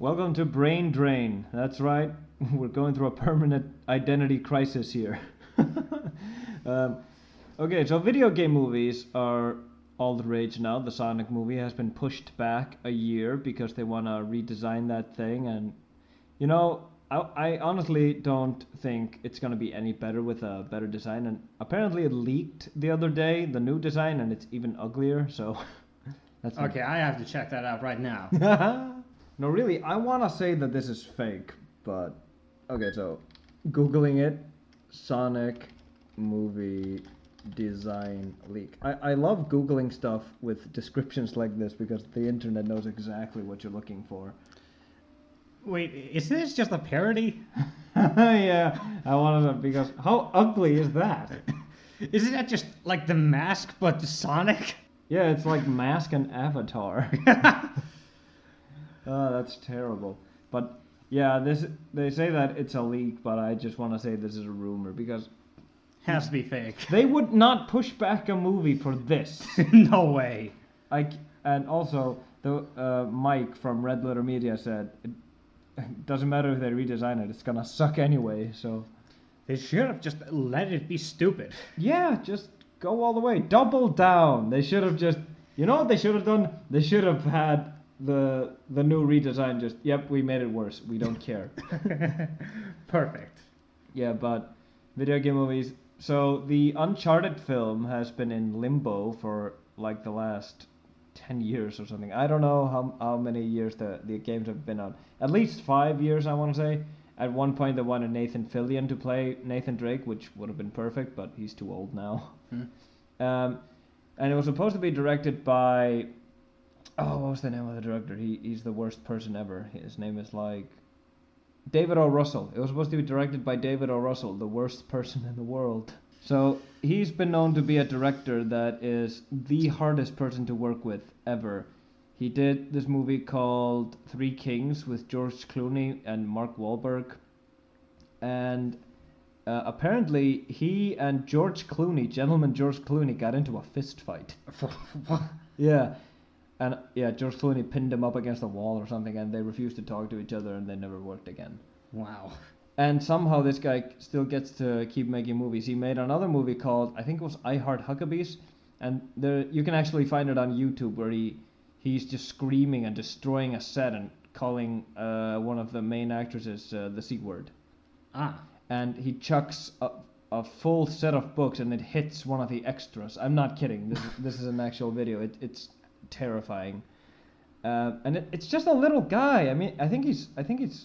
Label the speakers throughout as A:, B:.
A: Welcome to Brain Drain. That's right, we're going through a permanent identity crisis here. um, okay, so video game movies are all the rage now. The Sonic movie has been pushed back a year because they want to redesign that thing, and you know, I honestly don't think it's going to be any better with a better design. And apparently, it leaked the other day, the new design, and it's even uglier. So that's
B: Okay, I have to check that out right now.
A: No, really, I want to say that this is fake, but okay, so Googling it, Sonic movie design leak. I love Googling stuff with descriptions like this because the internet knows exactly what you're looking for.
B: Wait, is this just a parody?
A: Yeah, I wanted to, because how ugly is that?
B: Isn't that just like the mask but Sonic?
A: Yeah, it's like Mask and Avatar. Oh, that's terrible. But yeah, they say that it's a leak, but I just want to say this is a rumor because
B: Has to be fake.
A: they would not push back a movie for this.
B: No way.
A: And also the Mike from Red Letter Media said it doesn't matter if they redesign it; it's gonna suck anyway. So
B: They should have just let it be stupid.
A: yeah, just go all the way, double down. They should have just, you know what they should have done? They should have had the new redesign. Just yep, we made it worse. We don't care.
B: Perfect.
A: Yeah, but video game movies. So the Uncharted film has been in limbo for like the last 10 years or something. I don't know how many years the games have been on. At least 5 years, I want to say. At one point, they wanted Nathan Fillion to play Nathan Drake, which would have been perfect, but he's too old now. And it was supposed to be directed by... Oh, what was the name of the director? He's the worst person ever. His name is like... David O. Russell. It was supposed to be directed by David O. Russell, the worst person in the world. So he's been known to be a director that is the hardest person to work with ever. He did this movie called Three Kings with George Clooney and Mark Wahlberg. And apparently he and George Clooney, gentleman George Clooney, got into a fist fight. Yeah. And yeah, George Clooney pinned him up against the wall or something, and they refused to talk to each other, and they never worked again.
B: Wow.
A: And somehow this guy still gets to keep making movies. He made another movie called, I think it was I Heart Huckabees, and there you can actually find it on YouTube where he's just screaming and destroying a set and calling one of the main actresses the C word. And he chucks a full set of books, and it hits one of the extras. I'm not kidding. This is an actual video. It's terrifying, and it's just a little guy. I mean, I think he's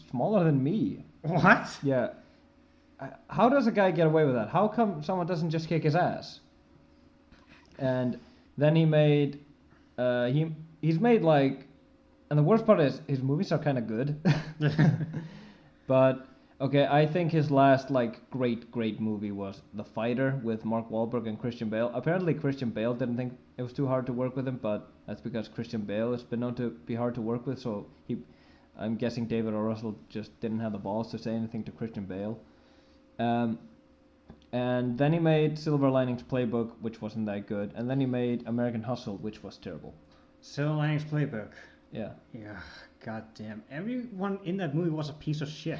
A: smaller than me.
B: What?
A: Yeah. How does a guy get away with that? How come someone doesn't just kick his ass? And then he made, he's made like, and the worst part is his movies are kind of good. But okay, I think his last like great movie was The Fighter with Mark Wahlberg and Christian Bale. Apparently Christian Bale didn't think it was too hard to work with him, but that's because Christian Bale has been known to be hard to work with, so I'm guessing David O. Russell just didn't have the balls to say anything to Christian Bale. And then he made Silver Linings Playbook, which wasn't that good, and then he made American Hustle, which was terrible.
B: Silver Linings Playbook.
A: Yeah.
B: Yeah, goddamn. Everyone in that movie was a piece of shit.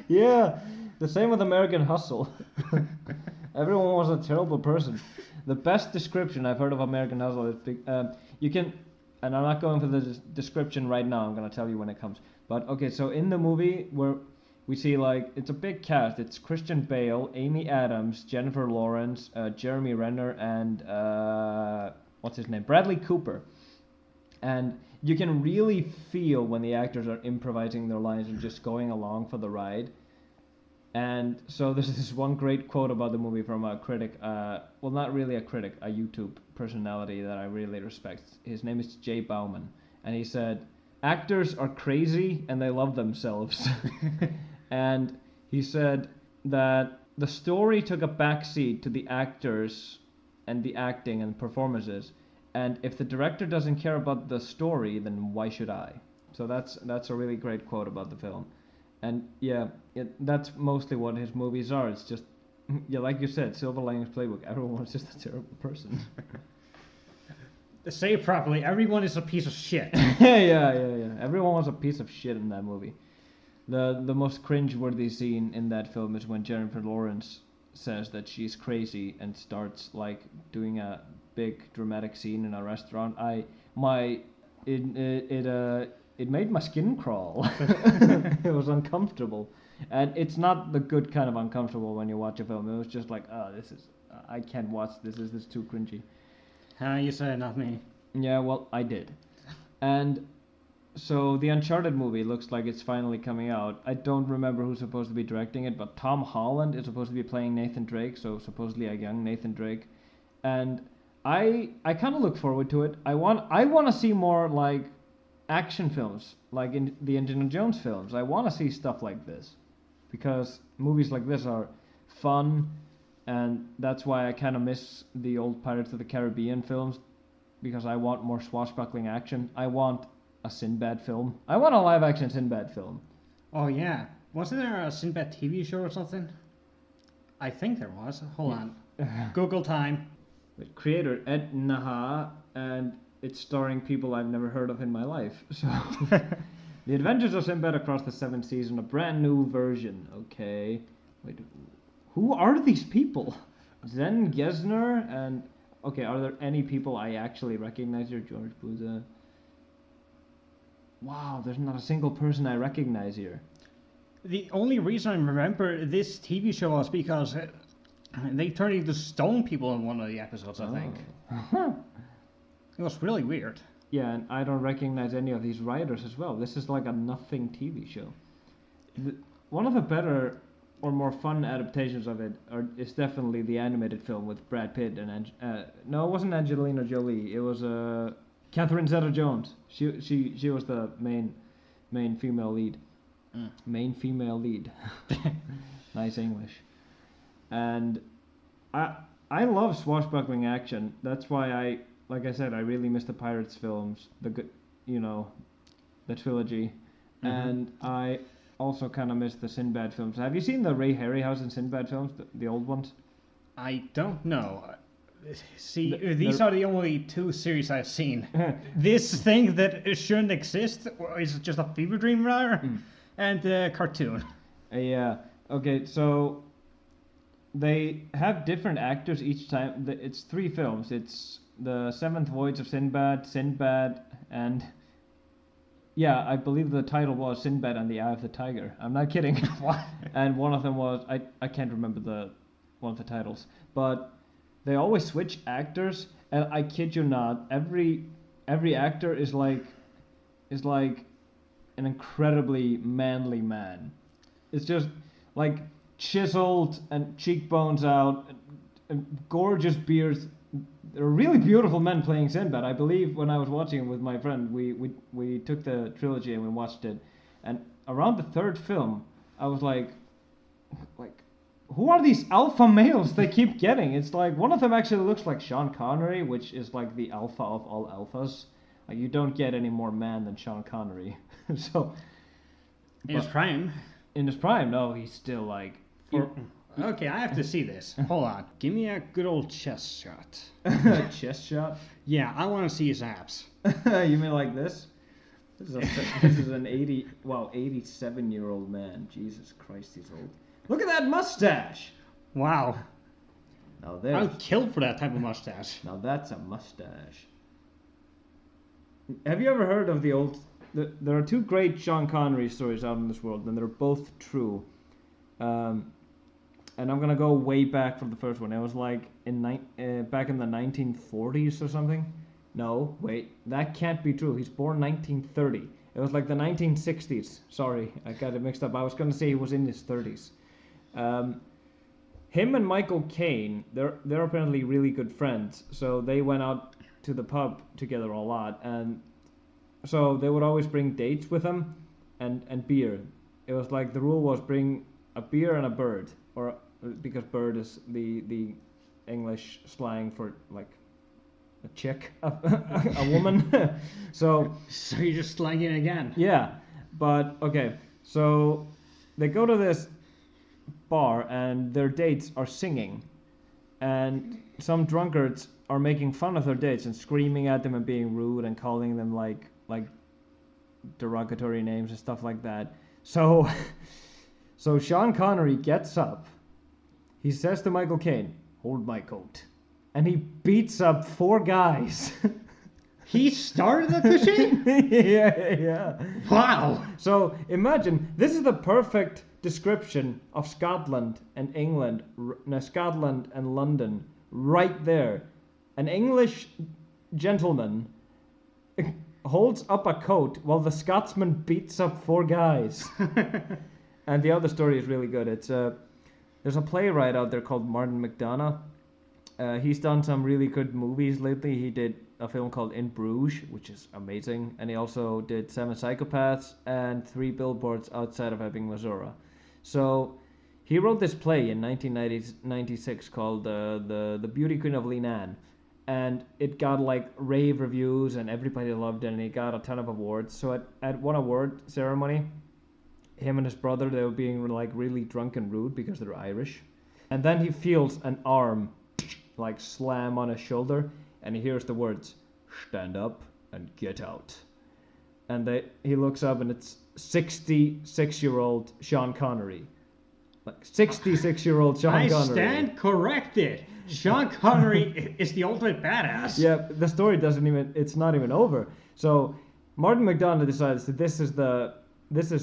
A: Yeah, the same with American Hustle. Everyone was a terrible person. The best description I've heard of American Hustle is you can, and I'm not going for the description right now. I'm gonna tell you when it comes. But okay, so in the movie where we see like it's a big cast. It's Christian Bale, Amy Adams, Jennifer Lawrence, Jeremy Renner, and what's his name, Bradley Cooper. And you can really feel when the actors are improvising their lines and just going along for the ride. And so there's this one great quote about the movie from a critic, well, not really a critic, a YouTube personality that I really respect. His name is Jay Bauman. And he said, actors are crazy and they love themselves. And he said that the story took a backseat to the actors and the acting and performances. And if the director doesn't care about the story, then why should I? So that's a really great quote about the film. And yeah, that's mostly what his movies are. It's just, yeah, like you said, Silver Linings Playbook. Everyone was just a terrible person.
B: Say it properly. Everyone is a piece of shit.
A: yeah. Everyone was a piece of shit in that movie. The most cringe-worthy scene in that film is when Jennifer Lawrence says that she's crazy and starts like doing a big dramatic scene in a restaurant. It made my skin crawl. It was uncomfortable, and it's not the good kind of uncomfortable when you watch a film. It was just like, oh, I can't watch this. This is too cringy.
B: You said, not me.
A: Yeah, well, I did, and. So the Uncharted movie looks like it's finally coming out. I don't remember who's supposed to be directing it, but Tom Holland is supposed to be playing Nathan Drake, so supposedly a young Nathan Drake. And I kind of look forward to it. I want to see more like action films, like in the Indiana Jones films. I want to see stuff like this because movies like this are fun, and that's why I kind of miss the old Pirates of the Caribbean films because I want more swashbuckling action. I want a Sinbad film. I want a live-action Sinbad film.
B: Oh yeah, wasn't there a Sinbad TV show or something? I think there was. Hold on. Google time.
A: The creator Ed Naha, and it's starring people I've never heard of in my life. So, The Adventures of Sinbad Across the Seventh Season, a brand new version. Okay, wait, who are these people? Zen Gesner and okay, are there any people I actually recognize here? George Buza. Wow, there's not a single person I recognize here.
B: The only reason I remember this TV show was because they turned into stone people in one of the episodes, I think. It was really weird.
A: Yeah, and I don't recognize any of these writers as well. This is like a nothing TV show. One of the better or more fun adaptations of it is definitely the animated film with Brad Pitt and no, it wasn't Angelina Jolie. It was Catherine Zeta-Jones. She was the main female lead. Main female lead. Nice English. And I love swashbuckling action. That's why like I said, I really miss the Pirates films, the trilogy, and I also kind of miss the Sinbad films. Have you seen the Ray Harryhausen Sinbad films, the old ones?
B: I don't know. See, these are the only two series I've seen. This thing that shouldn't exist, or is just a fever dream, rather, and the cartoon.
A: Yeah. Okay, so they have different actors each time. It's 3 films. It's The Seventh Voyage of Sinbad, and yeah, I believe the title was Sinbad and the Eye of the Tiger. I'm not kidding.
B: What?
A: And one of them was I can't remember one of the titles, but they always switch actors, and I kid you not, every actor is like an incredibly manly man. It's just like chiseled and cheekbones out, and gorgeous beards. They're really beautiful men playing Sinbad. I believe when I was watching it with my friend, we took the trilogy and we watched it, and around the 3rd film, I was like, who are these alpha males they keep getting? It's like one of them actually looks like Sean Connery, which is like the alpha of all alphas. Like you don't get any more man than Sean Connery. So
B: in his prime.
A: In his prime, no, he's still like.
B: Okay, I have to see this. Hold on. Give me a good old chest shot.
A: Chest shot?
B: Yeah, I want to see his abs.
A: You mean like this? This is an 87-year-old man. Jesus Christ, he's old. Look at that mustache!
B: Wow.
A: Now
B: I would kill for that type of mustache.
A: Now that's a mustache. Have you ever heard of the old... There are 2 great Sean Connery stories out in this world, and they're both true. And I'm gonna go way back from the first one. It was like back in the 1940s or something. No, wait, that can't be true. He's born 1930. It was like the 1960s. Sorry, I got it mixed up. I was gonna say he was in his 30s. Him and Michael Caine, they're apparently really good friends. So they went out to the pub together a lot, and so they would always bring dates with them, and beer. It was like the rule was bring a beer and a bird, or because bird is the English slang for like a chick, a woman. So
B: you're just slanging again.
A: Yeah, but okay. So they go to this bar and their dates are singing, and some drunkards are making fun of their dates and screaming at them and being rude and calling them like derogatory names and stuff like that. So Sean Connery gets up. He says to Michael Caine, "Hold my coat," and he beats up 4 guys.
B: He started the fishing?
A: Yeah.
B: Wow.
A: So imagine, this is the perfect description of Scotland and England, Scotland and London, right there. An English gentleman holds up a coat while the Scotsman beats up 4 guys. And the other story is really good. There's a playwright out there called Martin McDonagh. He's done some really good movies lately. He did a film called In Bruges, which is amazing, and he also did 7 Psychopaths and 3 Billboards Outside of Ebbing, Missouri. So he wrote this play in 1996 called The Beauty Queen of Leenane, and it got like rave reviews and everybody loved it, and he got a ton of awards. So at one award ceremony, him and his brother, they were being like really drunk and rude because they're Irish, and then he feels an arm like slam on his shoulder, and he hears the words, "Stand up and get out." And he looks up, and it's 66-year-old Sean Connery. Like 66-year-old Sean Connery.
B: I stand corrected. Sean Connery is the ultimate badass.
A: Yeah, the story it's not even over. So Martin McDonagh decides that this is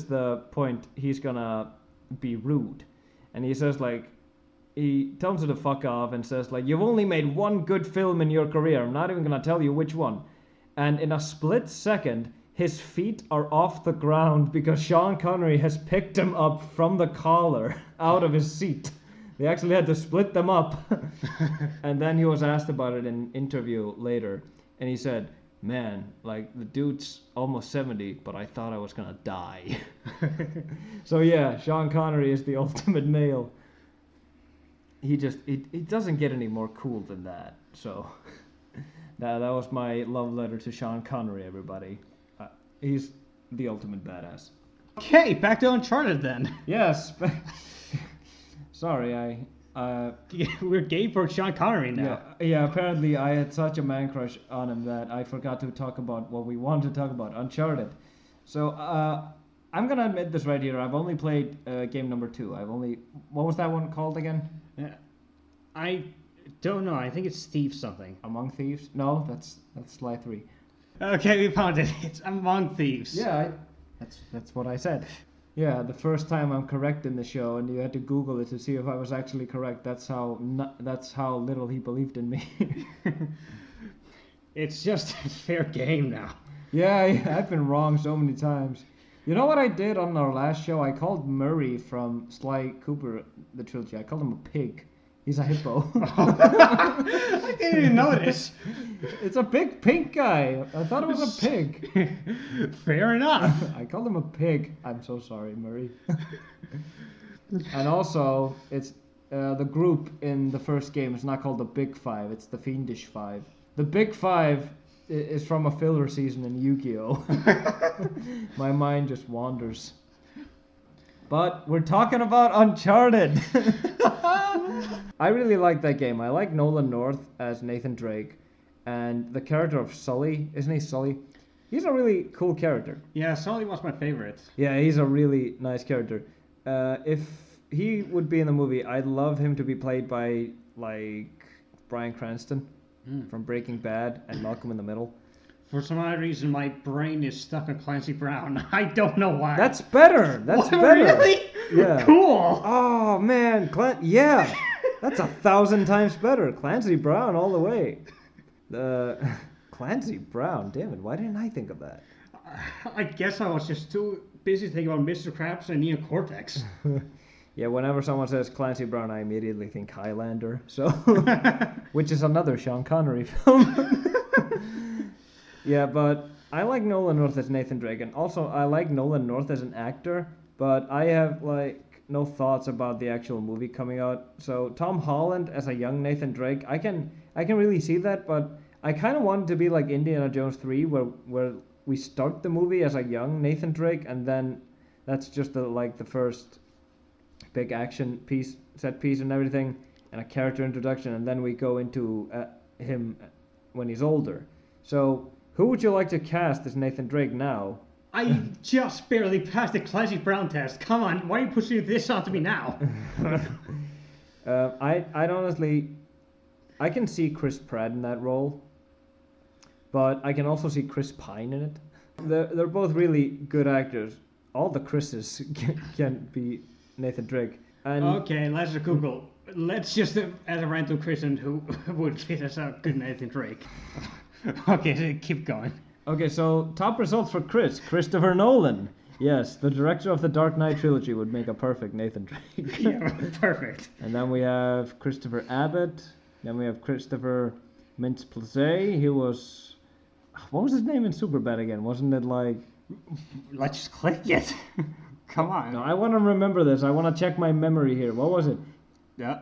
A: the point he's gonna be rude. And he says he tells her to fuck off and says "You've only made one good film in your career. I'm not even gonna tell you which one." And in a split second, his feet are off the ground because Sean Connery has picked him up from the collar out of his seat. They actually had to split them up. And then he was asked about it in an interview later, and he said, "Man, the dude's almost 70, but I thought I was gonna die." So yeah, Sean Connery is the ultimate male. He doesn't get any more cool than that. So that was my love letter to Sean Connery, everybody. He's the ultimate badass.
B: Okay, back to Uncharted then.
A: Yes. Sorry,
B: we're gay for Sean Connery now.
A: Yeah, apparently I had such a man crush on him that I forgot to talk about what we wanted to talk about, Uncharted. So I'm gonna admit this right here. I've only played game number 2. What was that one called again?
B: I don't know. I think it's Thief something.
A: Among Thieves? No, that's Sly 3.
B: Okay, we found it. It's Among Thieves.
A: Yeah, that's what I said. Yeah, the first time I'm correct in the show, and you had to Google it to see if I was actually correct. That's how little he believed in me.
B: It's just a fair game now.
A: Yeah, I've been wrong so many times. You know what I did on our last show? I called Murray from Sly Cooper, the trilogy. I called him a pig. He's a hippo.
B: I didn't even notice.
A: It's a big pink guy. I thought it was a pig.
B: Fair enough.
A: I called him a pig. I'm so sorry, Murray. And also, it's the group in the first game is not called the Big Five. It's the Fiendish Five. The Big Five is from a filler season in Yu-Gi-Oh! My mind just wanders. But we're talking about Uncharted. I really like that game. I like Nolan North as Nathan Drake, and the character of Sully, isn't he Sully? He's a really cool character.
B: Yeah, Sully was my favorite.
A: Yeah, he's a really nice character. If he would be in the movie, I'd love him to be played by Bryan Cranston from Breaking Bad and Malcolm in the Middle.
B: For some odd reason, my brain is stuck on Clancy Brown. I don't know why.
A: That's better. That's
B: what,
A: better.
B: Really?
A: Yeah.
B: Cool.
A: Oh man, yeah, that's 1,000 times better. Clancy Brown all the way. Clancy Brown, damn it! Why didn't I think of that?
B: I guess I was just too busy thinking about Mr. Krabs and Neocortex.
A: Yeah, whenever someone says Clancy Brown, I immediately think Highlander. So, which is another Sean Connery film. Yeah, but I like Nolan North as Nathan Drake, and also I like Nolan North as an actor, but I have no thoughts about the actual movie coming out. So Tom Holland as a young Nathan Drake, I can really see that, but I kind of want it to be like Indiana Jones 3, where we start the movie as a young Nathan Drake, and then that's just the first big action set piece and everything, and a character introduction, and then we go into him when he's older. So, who would you like to cast as Nathan Drake now?
B: I just barely passed the classic Brown test. Come on, why are you pushing this onto me now?
A: I'd honestly, I can see Chris Pratt in that role, but I can also see Chris Pine in it. They're both really good actors. All the Chris's can be Nathan Drake. And
B: Okay, let's Google. Let's just add a random Christian who would fit as a good Nathan Drake. Okay, so keep going.
A: Okay, so top results for Christopher Nolan. Yes, the director of the Dark Knight trilogy would make a perfect Nathan Drake.
B: Yeah, perfect.
A: And then we have Christopher Abbott. Then we have Christopher Mintz-Plasse. He was... What was his name in Superbad again? Wasn't it like...
B: Let's just click it. Come on.
A: No, I want to remember this. I want to check my memory here. What was it?
B: Yeah.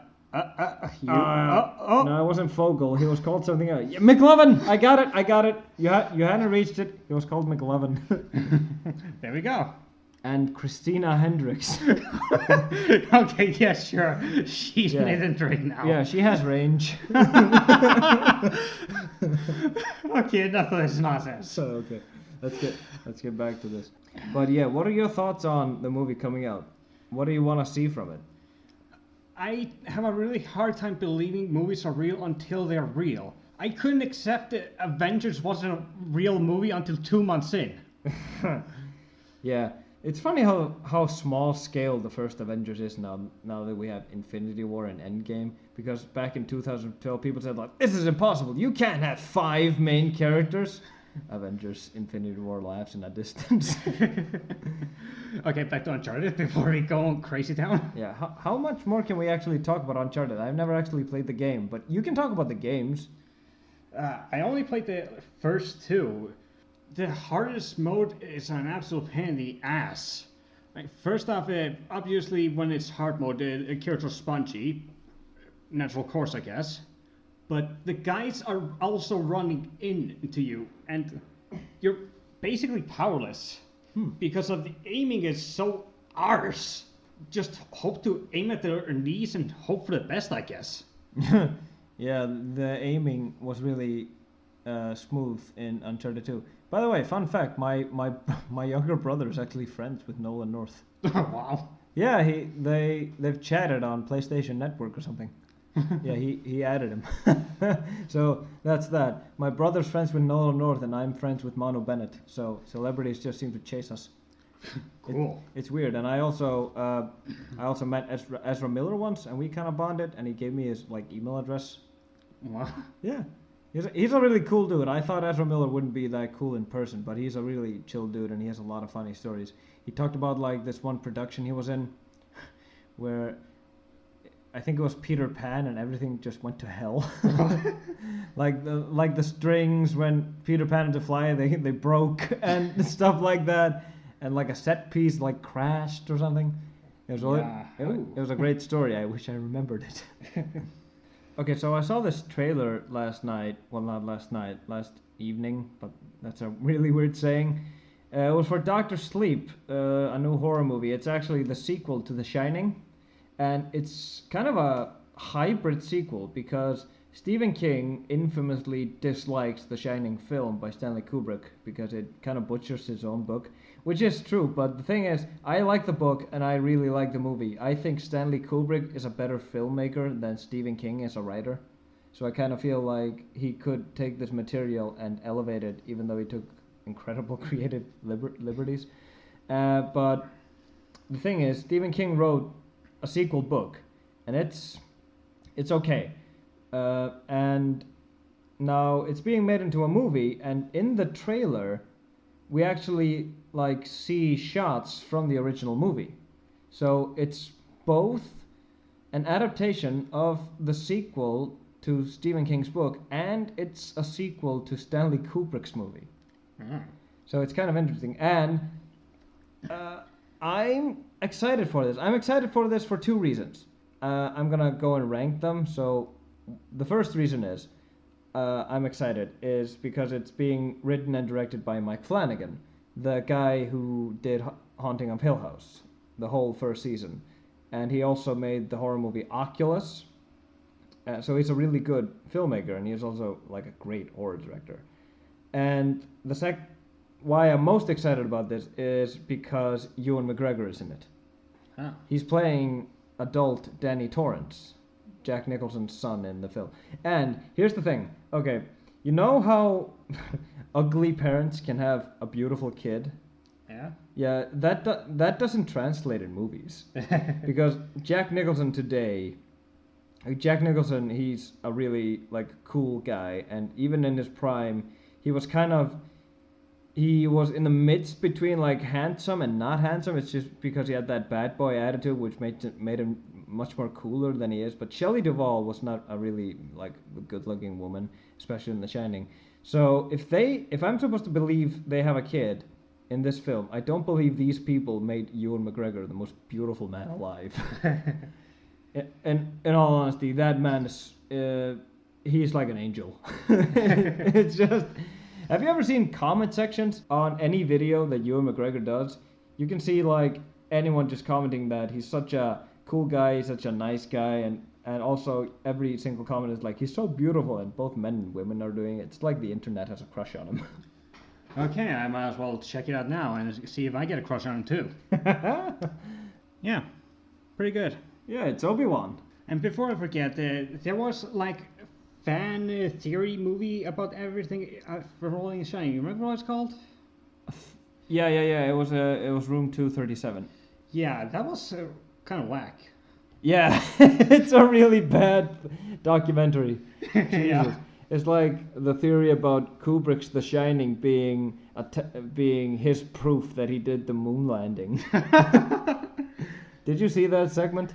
A: No, it wasn't Fogel. He was called something else. Yeah, McLovin! I got it. You hadn't reached it. He was called McLovin.
B: There we go.
A: And Christina Hendricks.
B: Okay, yeah, sure. She's Nathan Drake now.
A: Yeah, she has range.
B: Okay, enough of this nonsense.
A: So, okay. Let's get back to this. But yeah, what are your thoughts on the movie coming out? What do you want to see from it?
B: I have a really hard time believing movies are real until they're real. I couldn't accept that Avengers wasn't a real movie until 2 months in.
A: Yeah, it's funny how small scale the first Avengers is now that we have Infinity War and Endgame. Because back in 2012, people said like, this is impossible. You can't have 5 main characters. Avengers Infinity War laughs in a distance.
B: Okay, back to Uncharted before we go on crazy town.
A: Yeah, how much more can we actually talk about Uncharted? I've never actually played the game, but you can talk about the games.
B: I only played the first 2. The hardest mode is an absolute pain in the ass. Like, first off, obviously when it's hard mode, the character's spongy. Natural course, I guess. But the guys are also running into you, and you're basically powerless. Because of the aiming is so arse. Just hope to aim at their knees and hope for the best, I guess.
A: Yeah, the aiming was really smooth in Uncharted 2. By the way, fun fact, my younger brother is actually friends with Nolan North.
B: Wow.
A: Yeah, they've chatted on PlayStation Network or something. Yeah, he added him. So that's that. My brother's friends with Nolan North, and I'm friends with Manu Bennett. So celebrities just seem to chase us.
B: Cool.
A: It's weird. And I also met Ezra Miller once, and we kind of bonded. And he gave me his email address.
B: Wow.
A: Yeah, he's a really cool dude. I thought Ezra Miller wouldn't be that cool in person, but he's a really chill dude, and he has a lot of funny stories. He talked about this one production he was in, where I think it was Peter Pan, and everything just went to hell. like the strings when Peter Pan had to fly, they broke and stuff like that, and a set piece crashed or something. It was a great story. I wish I remembered it. Okay, so I saw this trailer last night. Well, not last night, last evening, but that's a really weird saying. It was for Doctor Sleep, a new horror movie. It's actually the sequel to The Shining. And it's kind of a hybrid sequel because Stephen King infamously dislikes the Shining film by Stanley Kubrick because it kind of butchers his own book, which is true. But the thing is, I like the book and I really like the movie. I think Stanley Kubrick is a better filmmaker than Stephen King is a writer. So I kind of feel like he could take this material and elevate it, even though he took incredible creative liberties. But the thing is, Stephen King wrote a sequel book, and it's okay, and now it's being made into a movie, and in the trailer we actually see shots from the original movie, so it's both an adaptation of the sequel to Stephen King's book, and it's a sequel to Stanley Kubrick's movie. So it's kind of interesting, and I'm excited for this. I'm excited for this for 2 reasons. I'm gonna go and rank them. So the first reason is I'm excited is because it's being written and directed by Mike Flanagan, the guy who did Haunting of Hill House, the whole first season, and he also made the horror movie Oculus, So he's a really good filmmaker, and he's also like a great horror director. And why I'm most excited about this is because Ewan McGregor is in it.
B: Ah.
A: He's playing adult Danny Torrance, Jack Nicholson's son in the film. And here's the thing. Okay, you know how ugly parents can have a beautiful kid?
B: Yeah.
A: Yeah, that doesn't translate in movies. Because Jack Nicholson, he's a really like cool guy, and even in his prime, he was in the midst between like handsome and not handsome. It's just because he had that bad boy attitude, which made him much more cooler than he is. But Shelley Duvall was not a really like good-looking woman, especially in The Shining. So if I'm supposed to believe they have a kid in this film, I don't believe these people made Ewan McGregor the most beautiful man alive. And in all honesty, that man is he's like an angel. It's just. Have you ever seen comment sections on any video that Ewan McGregor does? You can see like anyone just commenting that he's such a cool guy, he's such a nice guy, and also every single comment is like, he's so beautiful, and both men and women are doing it. It's like the internet has a crush on him.
B: Okay, I might as well check it out now and see if I get a crush on him too. Yeah, pretty good.
A: Yeah, it's Obi-Wan.
B: And before I forget, there was like fan theory movie about everything for Rolling and Shining. You remember what it's called?
A: Yeah. It was Room 237.
B: Yeah, that was kind of whack.
A: Yeah, it's a really bad documentary.
B: Yeah.
A: It's like the theory about Kubrick's The Shining being his proof that he did the moon landing. Did you see that segment?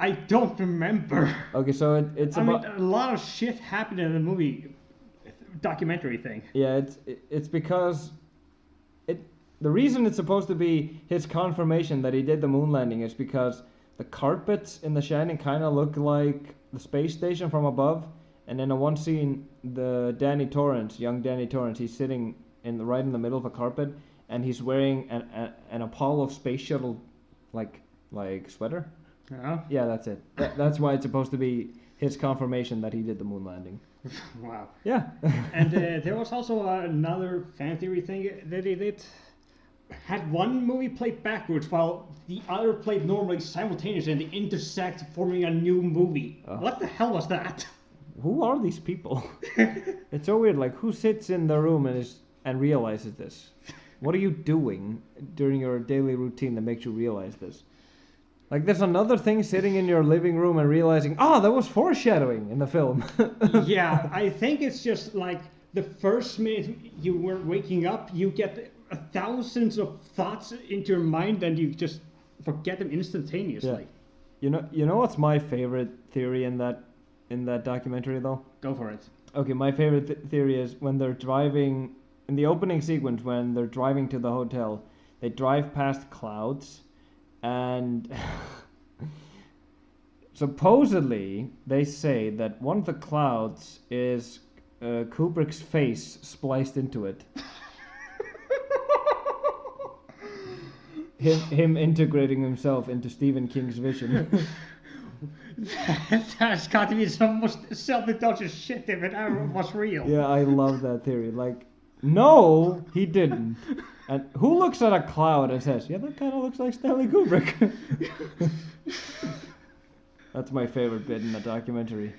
B: I don't remember.
A: Okay, so it's about.
B: I mean, a lot of shit happened in the movie documentary thing.
A: Yeah, it's because the reason it's supposed to be his confirmation that he did the moon landing is because the carpets in The Shining kind of look like the space station from above, and in a one scene, young Danny Torrance, he's sitting right in the middle of a carpet, and he's wearing an Apollo space shuttle like sweater. Yeah, that's it. That's why it's supposed to be his confirmation that he did the moon landing.
B: Wow.
A: Yeah.
B: And there was also another fan theory thing that he did. Had one movie played backwards while the other played normally simultaneously, and they intersect, forming a new movie.
A: Oh.
B: What the hell was that?
A: Who are these people? It's so weird. Like, who sits in the room and realizes this? What are you doing during your daily routine that makes you realize this? Like, there's another thing sitting in your living room and realizing, that was foreshadowing in the film.
B: Yeah, I think it's just like the first minute you were waking up, you get thousands of thoughts into your mind and you just forget them instantaneously.
A: Yeah. You know what's my favorite theory in that documentary, though?
B: Go for it.
A: Okay, my favorite theory is when they're driving, in the opening sequence, when they're driving to the hotel, they drive past clouds. And supposedly they say that one of the clouds is Kubrick's face spliced into it. him integrating himself into Stephen King's vision.
B: That's got to be some most self-indulgent shit if it ever was real.
A: Yeah, I love that theory. Like, no, he didn't. And who looks at a cloud and says, yeah, that kind of looks like Stanley Kubrick? That's my favorite bit in the documentary.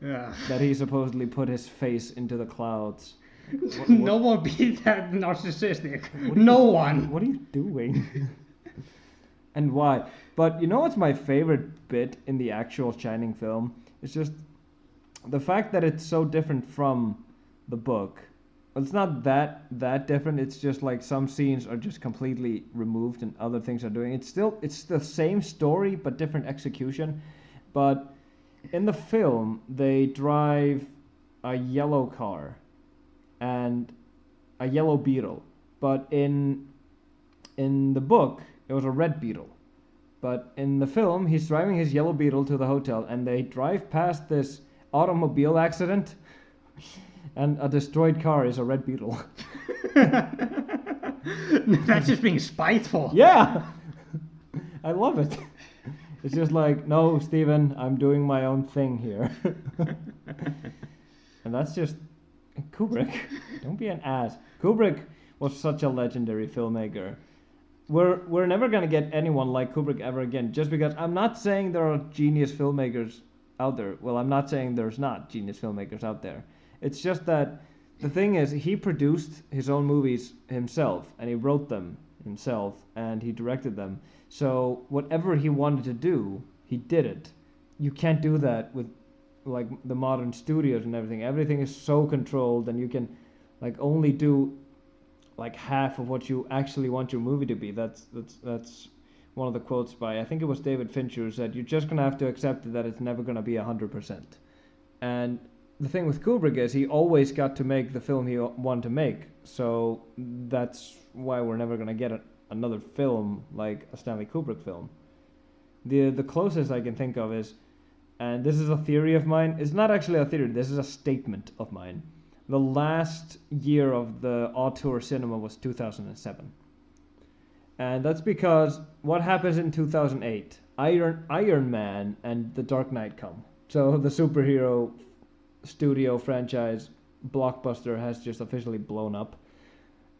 B: Yeah.
A: That he supposedly put his face into the clouds.
B: No one be that narcissistic. No one.
A: What are you doing? And why? But you know what's my favorite bit in the actual Shining film? It's just the fact that it's so different from the book. Well, it's not that different. It's just like some scenes are just completely removed and other things are doing. It's the same story but different execution. But in the film, they drive a yellow car and a yellow Beetle. But in the book, it was a red Beetle. But in the film, he's driving his yellow Beetle to the hotel, and they drive past this automobile accident. And a destroyed car is a red Beetle. That's
B: just being spiteful.
A: Yeah! I love it. It's just like, no, Steven, I'm doing my own thing here. And that's just Kubrick. Don't be an ass. Kubrick was such a legendary filmmaker. We're never gonna get anyone like Kubrick ever again. Just because I'm not saying there are genius filmmakers out there. Well, I'm not saying there's not genius filmmakers out there. It's just that the thing is, he produced his own movies himself, and he wrote them himself, and he directed them. So whatever he wanted to do, he did it. You can't do that with like the modern studios and everything. Everything is so controlled, and you can like only do like half of what you actually want your movie to be. That's one of the quotes by, I think it was David Fincher, who said, "You're just gonna have to accept that it's never gonna be 100%." And the thing with Kubrick is he always got to make the film he wanted to make. So that's why we're never gonna get another film like a Stanley Kubrick film. The closest I can think of is, and this is a theory of mine, it's not actually a theory, this is a statement of mine. The last year of the auteur cinema was 2007. And that's because what happens in 2008? Iron Man and The Dark Knight come. So the superhero studio franchise blockbuster has just officially blown up.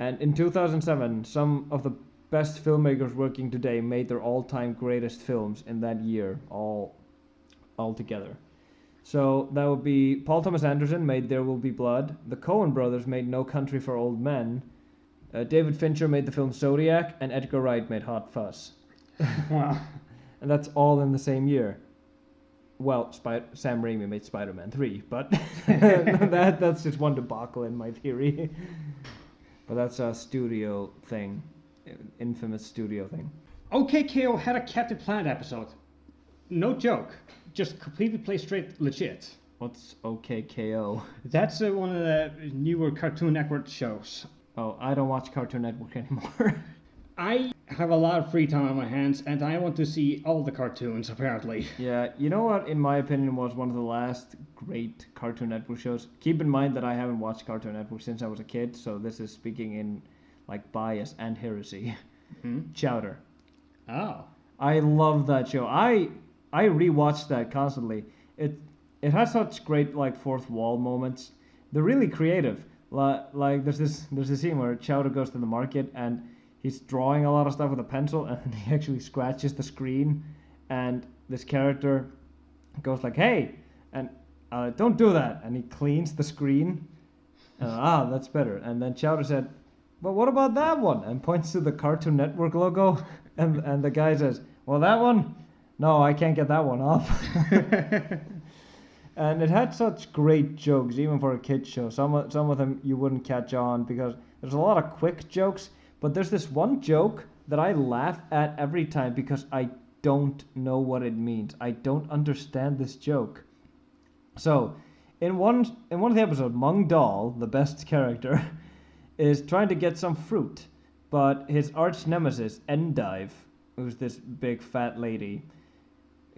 A: And in 2007, some of the best filmmakers working today made their all-time greatest films in that year, all together. So that would be Paul Thomas Anderson made There Will Be Blood. The Coen brothers made No Country for Old Men. David Fincher made the film Zodiac, and Edgar Wright made Hot Fuzz.
B: Wow.
A: And that's all in the same year. Well, Sam Raimi made Spider-Man 3, but that's just one debacle in my theory. But that's a studio thing, infamous studio thing.
B: OK KO had a Captain Planet episode. No joke. Just completely play straight legit.
A: What's OKKO?
B: That's one of the newer Cartoon Network shows.
A: Oh, I don't watch Cartoon Network anymore.
B: I have a lot of free time on my hands, and I want to see all the cartoons, apparently.
A: Yeah, you know what, in my opinion, was one of the last great Cartoon Network shows? Keep in mind that I haven't watched Cartoon Network since I was a kid, so this is speaking in, like, bias and heresy.
B: Mm-hmm.
A: Chowder.
B: Oh.
A: I love that show. I rewatched that constantly. It has such great, like, fourth wall moments. They're really creative. Like, there's this scene where Chowder goes to the market, and he's drawing a lot of stuff with a pencil, and he actually scratches the screen, and this character goes like, "Hey," and don't do that, and he cleans the screen, and that's better. And then Chowder said, "But what about that one?" and points to the Cartoon Network logo, and the guy says, "Well, that one? No, I can't get that one off." And it had such great jokes, even for a kid's show. Some of them you wouldn't catch on because there's a lot of quick jokes. But there's this one joke that I laugh at every time because I don't know what it means. I don't understand this joke. So, in one of the episodes, Mung Dahl, the best character, is trying to get some fruit, but his arch nemesis, Endive, who's this big fat lady,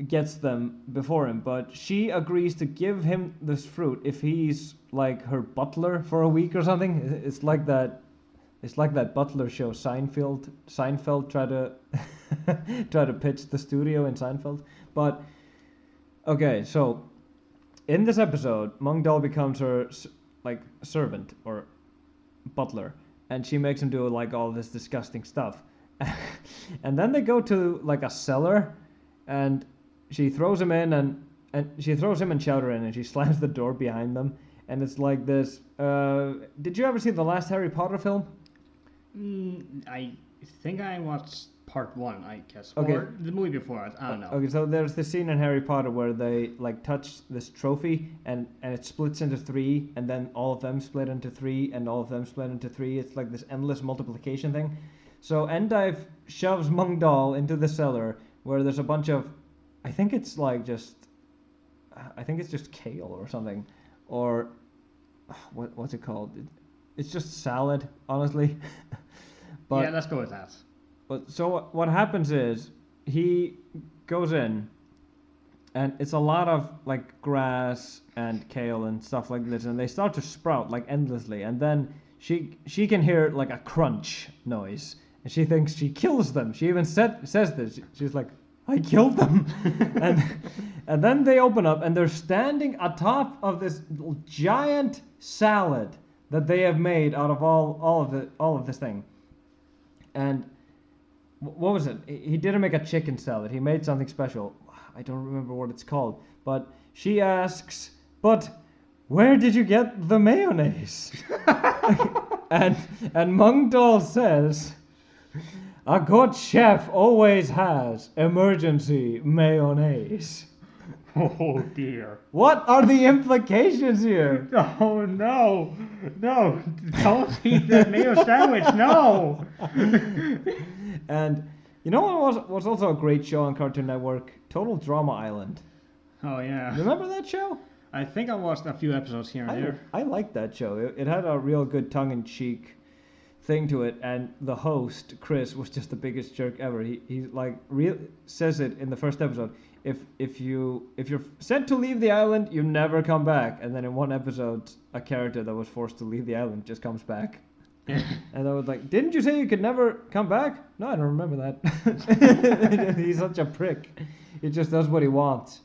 A: gets them before him. But she agrees to give him this fruit if he's like her butler for a week or something. It's like that. It's like that Butler show, Seinfeld. Seinfeld tried to pitch the studio in Seinfeld. But okay, so in this episode, Mung Dahl becomes her like servant or butler, and she makes him do like all this disgusting stuff. And then they go to like a cellar, and she throws him in, and she throws him and Chowder in, and she slams the door behind them. And it's like this. Did you ever see the last Harry Potter film?
B: I think I watched part 1, I guess.
A: Okay.
B: Or the movie before it. I don't know.
A: Okay, so there's this scene in Harry Potter where they like touch this trophy and it splits into 3, and then all of them split into 3, and all of them split into 3. It's like this endless multiplication thing. So Endive shoves Mung Dahl into the cellar where there's a bunch of, I think it's just kale or something, or what's it called? It's just salad, honestly. But,
B: yeah, let's go with that.
A: But so what happens is he goes in, and it's a lot of like grass and kale and stuff like this, and they start to sprout like endlessly. And then she can hear like a crunch noise, and she thinks she kills them. She even says this. She's like, I killed them. and then they open up and they're standing atop of this giant salad that they have made out of all of this thing. And what was it? He didn't make a chicken salad. He made something special. I don't remember what it's called. But she asks, "But where did you get the mayonnaise?" and Mungdahl says, "A good chef always has emergency mayonnaise."
B: Oh dear.
A: What are the implications here?
B: Oh no. No. Don't eat that mayo sandwich. No.
A: And you know what was also a great show on Cartoon Network? Total Drama Island.
B: Oh yeah.
A: Remember that show?
B: I think I watched a few episodes here and there.
A: I liked that show. It had a real good tongue-in-cheek thing to it, and the host Chris was just the biggest jerk ever. He like says it in the first episode. If you're sent to leave the island, you never come back. And then in one episode, a character that was forced to leave the island just comes back. And I was like, "Didn't you say you could never come back?" "No, I don't remember that." He's such a prick. He just does what he wants.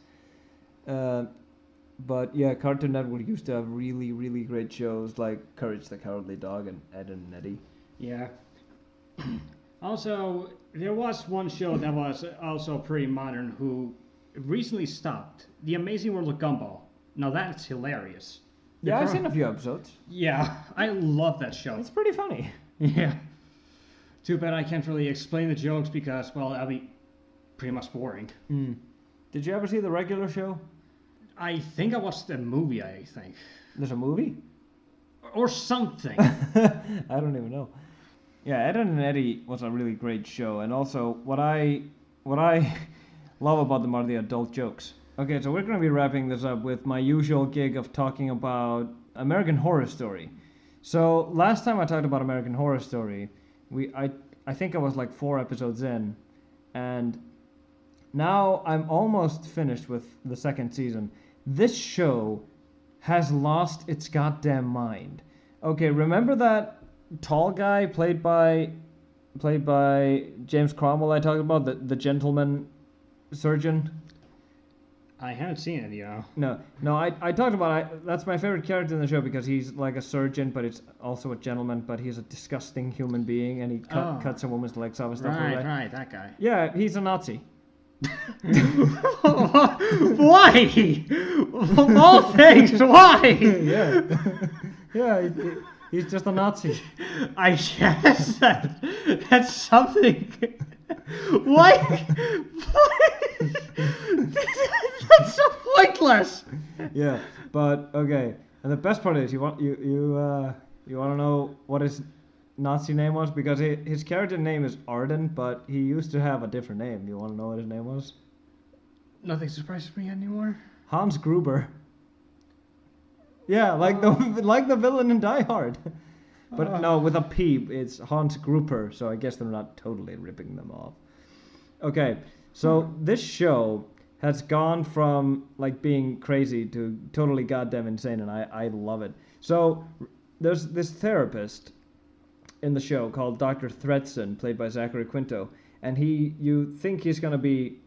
A: But yeah, Cartoon Network used to have really, really great shows like Courage the Cowardly Dog and Ed and Eddie.
B: Yeah. Also, there was one show that was also pretty modern who recently stopped. The Amazing World of Gumball. Now that's hilarious.
A: Yeah, I've seen a few episodes.
B: Yeah, I love that show.
A: It's pretty funny.
B: Yeah. Too bad I can't really explain the jokes because, well, that'd be pretty much boring.
A: Did you ever see the regular show?
B: I think I watched the movie, I think.
A: There's a movie?
B: Or something.
A: I don't even know. Yeah, Ed and Eddie was a really great show, and also what I love about them are the adult jokes. Okay, so we're going to be wrapping this up with my usual gig of talking about American Horror Story. So last time I talked about American Horror Story, I think I was like 4 episodes in, and now I'm almost finished with the second season. This show has lost its goddamn mind. Okay, remember that tall guy played by James Cromwell I talked about, the gentleman surgeon?
B: I haven't seen it, you know.
A: No, I talked about that's my favorite character in the show because he's like a surgeon, but it's also a gentleman, but he's a disgusting human being, and he cuts a woman's legs off and stuff like that.
B: Right, that guy.
A: Yeah, he's a Nazi.
B: Why? Of all things, why?
A: Yeah, he's just a Nazi.
B: I guess that's something. Why? That's so pointless.
A: Yeah, but okay. And the best part is you want to know what his Nazi name was, because his character name is Arden, but he used to have a different name. You want to know what his name was?
B: Nothing surprises me anymore.
A: Hans Gruber. Yeah, like the villain in Die Hard. But no, with a P, it's Hans Gruber, so I guess they're not totally ripping them off. Okay, so this show has gone from like being crazy to totally goddamn insane, and I love it. So there's this therapist in the show called Dr. Thredson, played by Zachary Quinto, and you think he's gonna be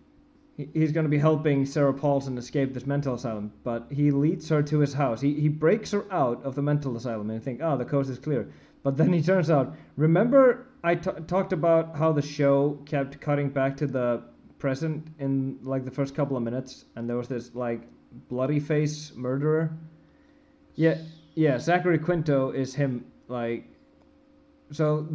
A: helping Sarah Paulson escape this mental asylum, but he leads her to his house. He breaks her out of the mental asylum, and you think, the coast is clear. But then he turns out, remember I talked about how the show kept cutting back to the present in like the first couple of minutes, and there was this like bloody face murderer? Yeah, Zachary Quinto is him, like. So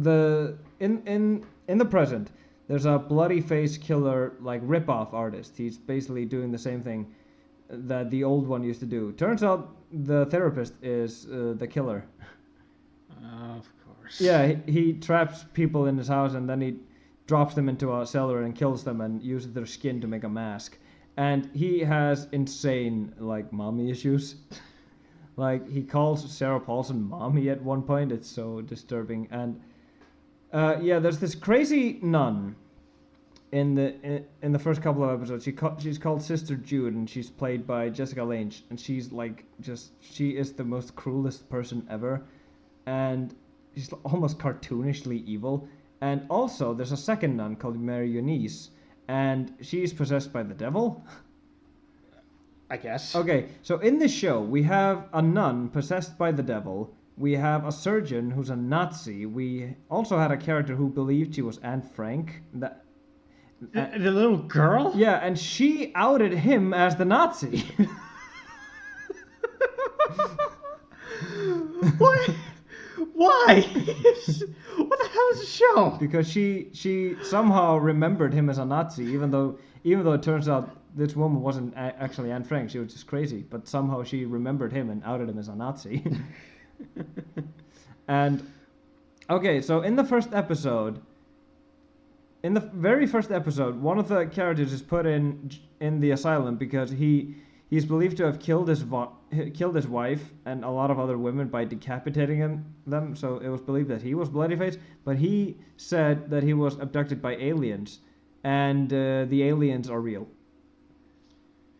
A: in the present, there's a bloody face killer, like rip-off artist. He's basically doing the same thing that the old one used to do. Turns out the therapist is the killer.
B: Of course.
A: Yeah, he traps people in his house, and then he drops them into a cellar and kills them and uses their skin to make a mask. And he has insane like mommy issues. Like he calls Sarah Paulson mommy at one point. It's so disturbing. And there's this crazy nun in the first couple of episodes. She's called Sister Jude, and she's played by Jessica Lange, and she's like she is the most cruelest person ever, and she's almost cartoonishly evil. And also there's a second nun called Mary Eunice, and she's possessed by the devil.
B: I guess.
A: Okay, so in this show, we have a nun possessed by the devil. We have a surgeon who's a Nazi. We also had a character who believed she was Anne Frank.
B: The little girl?
A: Yeah, and she outed him as the Nazi.
B: What? Why? What the hell is the show?
A: Because she somehow remembered him as a Nazi, even though it turns out this woman wasn't actually Anne Frank. She was just crazy, but somehow she remembered him and outed him as a Nazi. And okay, so in the very first episode, one of the characters is put in the asylum because he's believed to have killed his wife and a lot of other women by decapitating them. So it was believed that he was Bloodyface, but he said that he was abducted by aliens, and the aliens are real.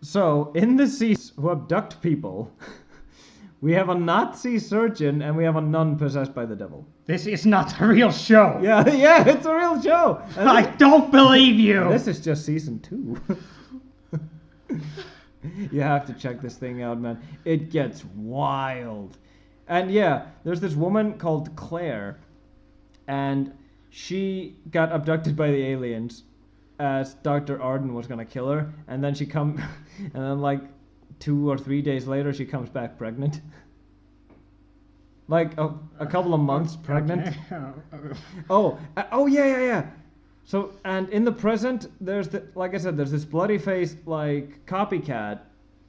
A: So in the season who abduct people, we have a Nazi surgeon and we have a nun possessed by the devil.
B: This is not a real show.
A: Yeah, it's a real show.
B: I don't believe you.
A: This is just season 2. You have to check this thing out, man. It gets wild. And yeah, there's this woman called Claire, and she got abducted by the aliens as Dr. Arden was gonna kill her, and then and then like 2 or 3 days later she comes back pregnant. Like a couple of months pregnant.
B: Okay.
A: Oh yeah. So, and in the present, like I said, there's this Bloodyface like copycat,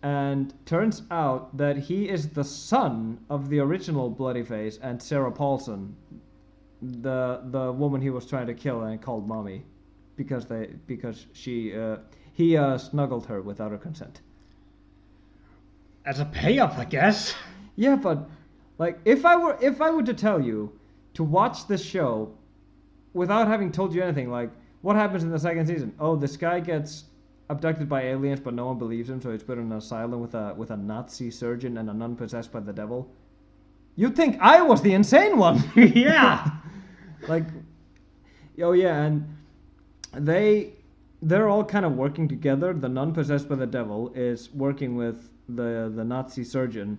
A: and turns out that he is the son of the original Bloodyface and Sarah Paulson, the woman he was trying to kill and called mommy, because he snuggled her without her consent.
B: As a payoff, I guess.
A: Yeah, but like if I were to tell you to watch this show without having told you anything, like what happens in the second season? Oh, this guy gets abducted by aliens, but no one believes him, so he's put in an asylum with a Nazi surgeon and a nun possessed by the devil. You'd think I was the insane one.
B: Yeah.
A: Like, oh yeah, and they're all kind of working together. The nun possessed by the devil is working with the Nazi surgeon,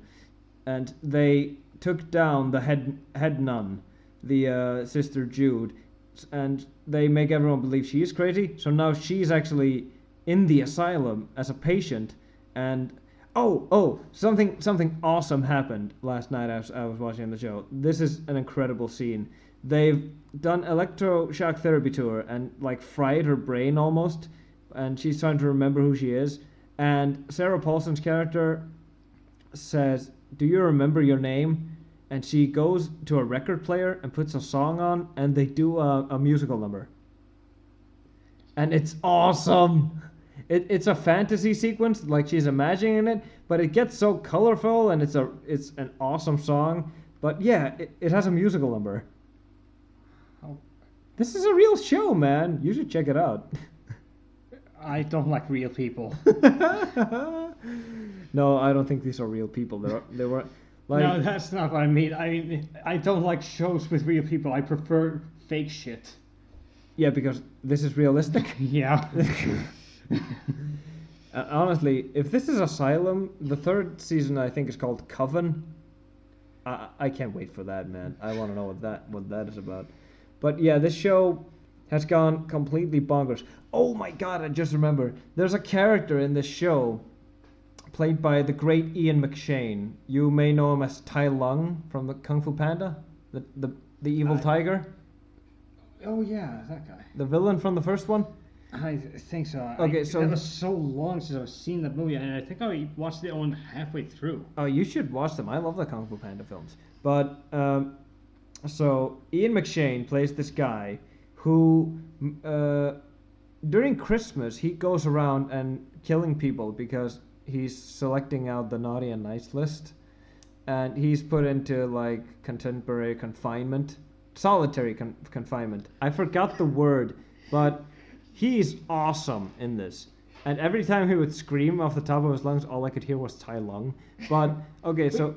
A: and they took down the head nun, the Sister Jude, and they make everyone believe she is crazy. So now she's actually in the asylum as a patient, and something awesome happened last night as I was watching the show. This is an incredible scene. They've done electroshock therapy to her and like fried her brain almost, and she's trying to remember who she is. And Sarah Paulson's character says, "Do you remember your name?" And she goes to a record player and puts a song on, and they do a musical number. And it's awesome. It's a fantasy sequence, like she's imagining it, but it gets so colorful, and it's an awesome song. But yeah, it has a musical number.
B: Oh.
A: This is a real show, man. You should check it out.
B: I don't like real people.
A: No, I don't think these are real people. They were like...
B: No, that's not what I mean. I don't like shows with real people. I prefer fake shit.
A: Yeah, because this is realistic.
B: Yeah.
A: Honestly, if this is Asylum, the third season I think is called Coven. I can't wait for that, man. I want to know what that is about. But yeah, this show has gone completely bonkers. Oh my god, I just remember. There's a character in this show played by the great Ian McShane. You may know him as Tai Lung from the Kung Fu Panda, the evil tiger.
B: Oh yeah, that guy.
A: The villain from the first one?
B: I think so.
A: Okay,
B: so it was so long since I've seen that movie, and I think I watched it on halfway through.
A: Oh, you should watch them. I love the Kung Fu Panda films. But so Ian McShane plays this guy who during Christmas he goes around and killing people because he's selecting out the naughty and nice list, and he's put into like contemporary confinement, solitary confinement. I forgot the word, but he's awesome in this. And every time he would scream off the top of his lungs, all I could hear was Tai Lung. But okay, so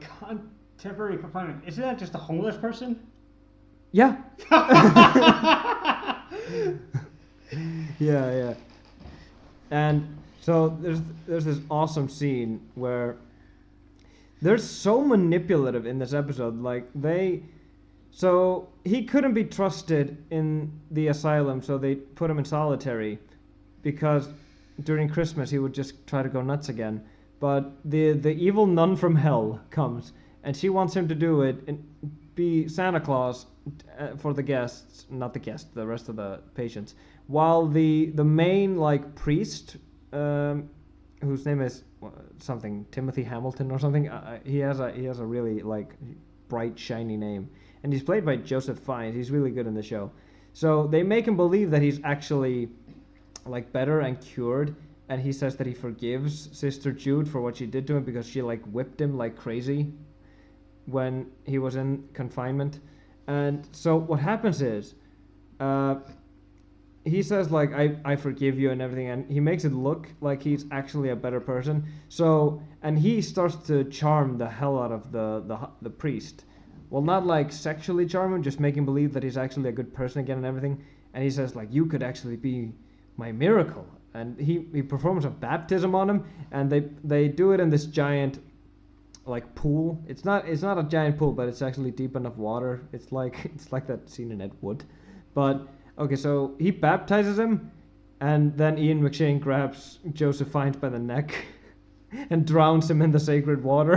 B: contemporary confinement, isn't that just a homeless person?
A: Yeah. Yeah. And so there's this awesome scene where they're so manipulative in this episode. Like so he couldn't be trusted in the asylum, so they put him in solitary because during Christmas he would just try to go nuts again. But the evil nun from hell comes, and she wants him to do it and be Santa Claus for the guests, not the guests, the rest of the patients. While the main like priest, whose name is something Timothy Hamilton or something, he has a really like bright shiny name, and he's played by Joseph Fiennes. He's really good in the show. So they make him believe that he's actually like better and cured, and he says that he forgives Sister Jude for what she did to him because she like whipped him like crazy when he was in confinement. And so what happens is he says like I forgive you and everything, and he makes it look like he's actually a better person. So and he starts to charm the hell out of the priest. Well, not like sexually charm him, just make him believe that he's actually a good person again and everything. And he says like, you could actually be my miracle. And he performs a baptism on him, and they do it in this giant like pool. It's not a giant pool, but it's actually deep enough water. It's like that scene in Ed Wood. But okay, so he baptizes him, and then Ian McShane grabs Joseph Fiennes by the neck and drowns him in the sacred water.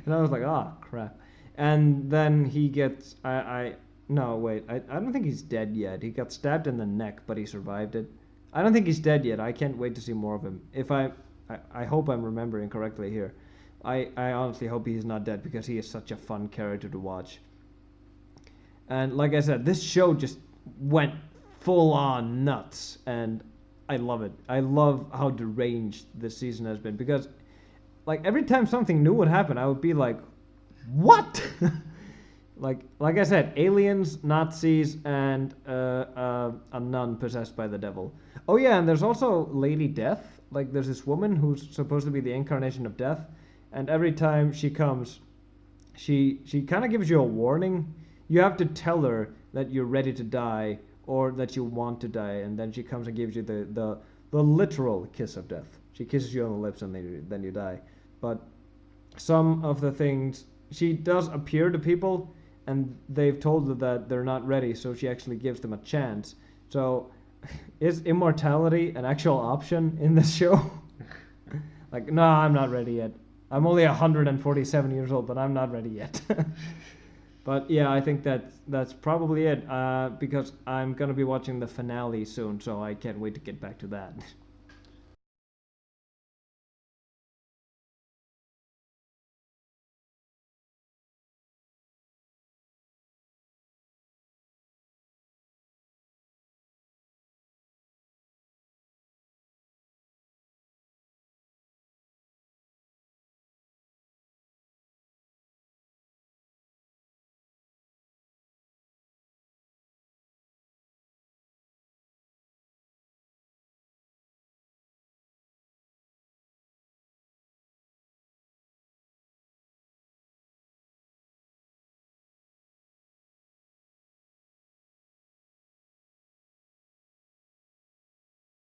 A: And I was like, ah, crap. And then he gets no, wait. I don't think he's dead yet. He got stabbed in the neck, but he survived it. I don't think he's dead yet. I can't wait to see more of him. If I hope I'm remembering correctly here. I honestly hope he's not dead because he is such a fun character to watch. And like I said, this show just went full on nuts, and I love it. I love how deranged this season has been because like every time something new would happen, I would be like, what? Like I said, aliens, Nazis, and a nun possessed by the devil. Oh yeah, and there's also Lady Death. Like there's this woman who's supposed to be the incarnation of death, and every time she comes, she kind of gives you a warning. You have to tell her that you're ready to die or that you want to die, and then she comes and gives you the literal kiss of death. She kisses you on the lips and then you die. But some of the things, she does appear to people, and they've told her that they're not ready, so she actually gives them a chance. So is immortality an actual option in this show? Like, no, I'm not ready yet. I'm only 147 years old, but I'm not ready yet. But yeah, I think that's probably it, because I'm going to be watching the finale soon, so I can't wait to get back to that.